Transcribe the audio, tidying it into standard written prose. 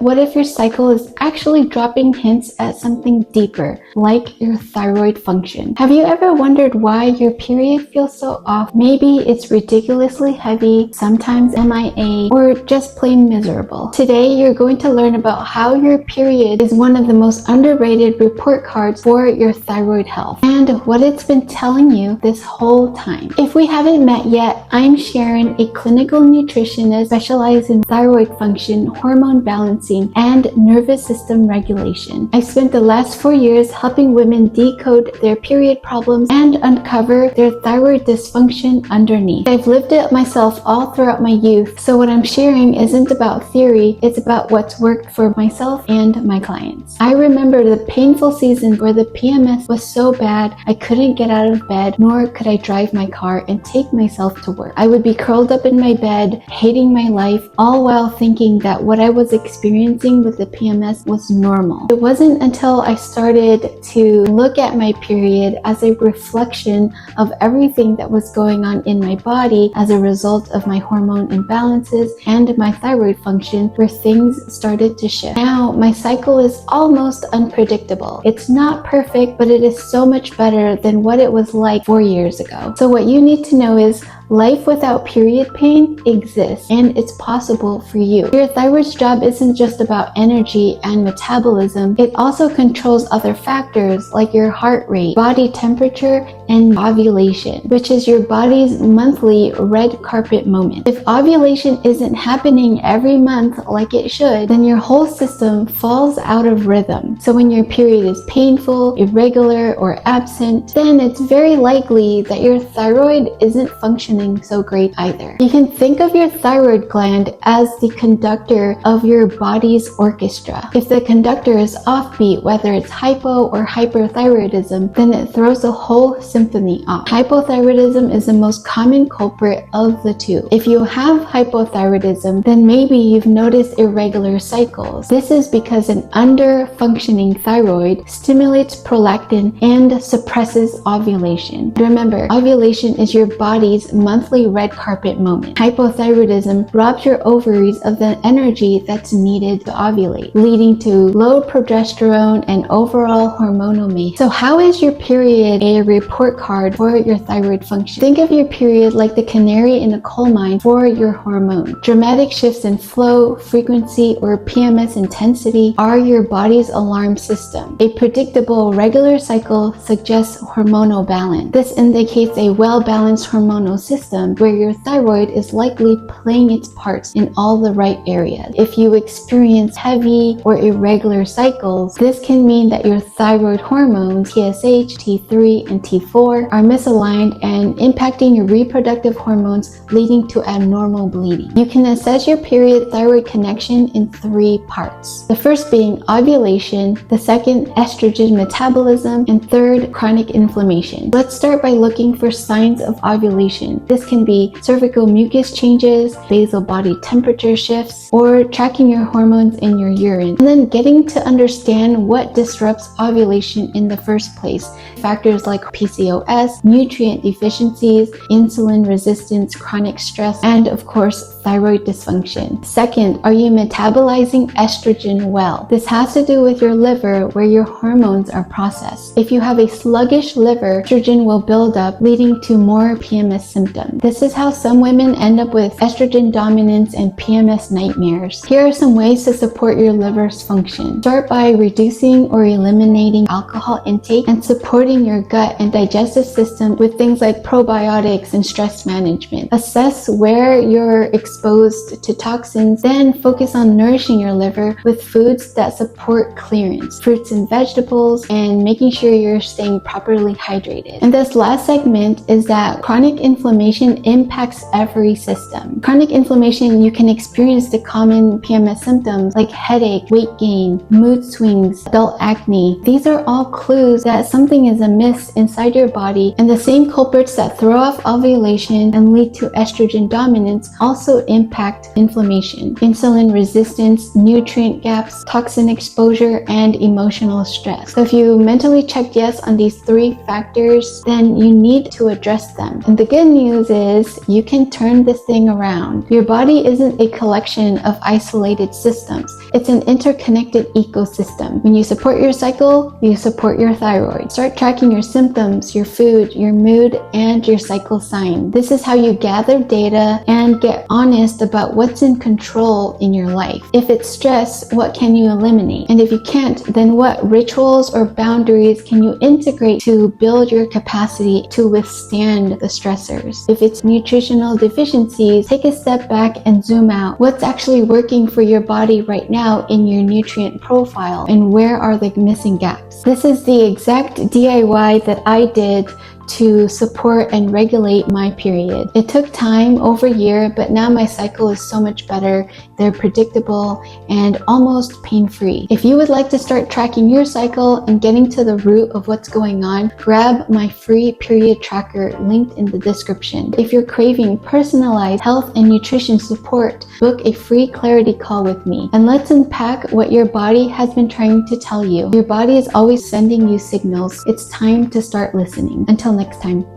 What if your cycle is actually dropping hints at something deeper, like your thyroid function? Have you ever wondered why your period feels so off? Maybe it's ridiculously heavy, sometimes MIA, or just plain miserable. Today, you're going to learn about how your period is one of the most underrated report cards for your thyroid health, and what it's been telling you this whole time. If we haven't met yet, I'm Sharon, a clinical nutritionist specialized in thyroid function, hormone balancing, and nervous system regulation. I spent the last 4 years helping women decode their period problems and uncover their thyroid dysfunction underneath. I've lived it myself all throughout my youth, so what I'm sharing isn't about theory, it's about what's worked for myself and my clients. I remember the painful season where the PMS was so bad I couldn't get out of bed, nor could I drive my car and take myself to work. I would be curled up in my bed, hating my life, all while thinking that what I was experiencing with the PMS was normal. It wasn't until I started to look at my period as a reflection of everything that was going on in my body as a result of my hormone imbalances and my thyroid function where things started to shift. Now, my cycle is almost unpredictable. It's not perfect, but it is so much better than what it was like 4 years ago. So what you need to know is life without period pain exists, and it's possible for you. Your thyroid's job isn't just about energy and metabolism. It also controls other factors like your heart rate, body temperature, and ovulation, which is your body's monthly red carpet moment. If ovulation isn't happening every month like it should, then your whole system falls out of rhythm. So when your period is painful, irregular, or absent, then it's very likely that your thyroid isn't functioning so great either. You can think of your thyroid gland as the conductor of your body's orchestra. If the conductor is offbeat, whether it's hypo or hyperthyroidism, then it throws the whole symphony off. Hypothyroidism is the most common culprit of the two. If you have hypothyroidism, then maybe you've noticed irregular cycles. This is because an under-functioning thyroid stimulates prolactin and suppresses ovulation. Remember, ovulation is your body's monthly red carpet moment. Hypothyroidism robs your ovaries of the energy that's needed to ovulate, leading to low progesterone and overall hormonal mayhem. So how is your period a report card for your thyroid function? Think of your period like the canary in a coal mine for your hormone. Dramatic shifts in flow, frequency, or PMS intensity are your body's alarm system. A predictable, regular cycle suggests hormonal balance. This indicates a well-balanced hormonal system where your thyroid is likely playing its parts in all the right areas. If you experience heavy or irregular cycles, this can mean that your thyroid hormones, TSH, T3, and T4, are misaligned and impacting your reproductive hormones, leading to abnormal bleeding. You can assess your period thyroid connection in 3 parts. The first being ovulation, the second estrogen metabolism, and third chronic inflammation. Let's start by looking for signs of ovulation. This can be cervical mucus changes, basal body temperature shifts, or tracking your hormones in your urine. And then getting to understand what disrupts ovulation in the first place. Factors like PCOS, nutrient deficiencies, insulin resistance, chronic stress, and of course, thyroid dysfunction. Second, are you metabolizing estrogen well? This has to do with your liver where your hormones are processed. If you have a sluggish liver, estrogen will build up, leading to more PMS symptoms. This is how some women end up with estrogen dominance and PMS nightmares. Here are some ways to support your liver's function. Start by reducing or eliminating alcohol intake and supporting your gut and digestive system with things like probiotics and stress management. Assess where you're exposed to toxins, then focus on nourishing your liver with foods that support clearance, fruits and vegetables, and making sure you're staying properly hydrated. And this last segment is that chronic inflammation impacts every system. Chronic inflammation, you can experience the common PMS symptoms like headache, weight gain, mood swings, adult acne. These are all clues that something is amiss inside your body, and the same culprits that throw off ovulation and lead to estrogen dominance also impact inflammation, insulin resistance, nutrient gaps, toxin exposure, and emotional stress. So if you mentally checked yes on these 3 factors, then you need to address them. And the good news news is you can turn this thing around. Your body isn't a collection of isolated systems. It's an interconnected ecosystem. When you support your cycle, you support your thyroid. Start tracking your symptoms, your food, your mood, and your cycle sign. This is how you gather data and get honest about what's in control in your life. If it's stress, what can you eliminate? And if you can't, then what rituals or boundaries can you integrate to build your capacity to withstand the stressors? If it's nutritional deficiencies, take a step back and zoom out. What's actually working for your body right now in your nutrient profile, and where are the missing gaps? This is the exact DIY that I did to support and regulate my period. It took time, over a year, but now my cycle is so much better. They're predictable and almost pain-free. If you would like to start tracking your cycle and getting to the root of what's going on, grab my free period tracker linked in the description. If you're craving personalized health and nutrition support, book a free clarity call with me, and let's unpack what your body has been trying to tell you. Your body is always sending you signals. It's time to start listening. Until next time.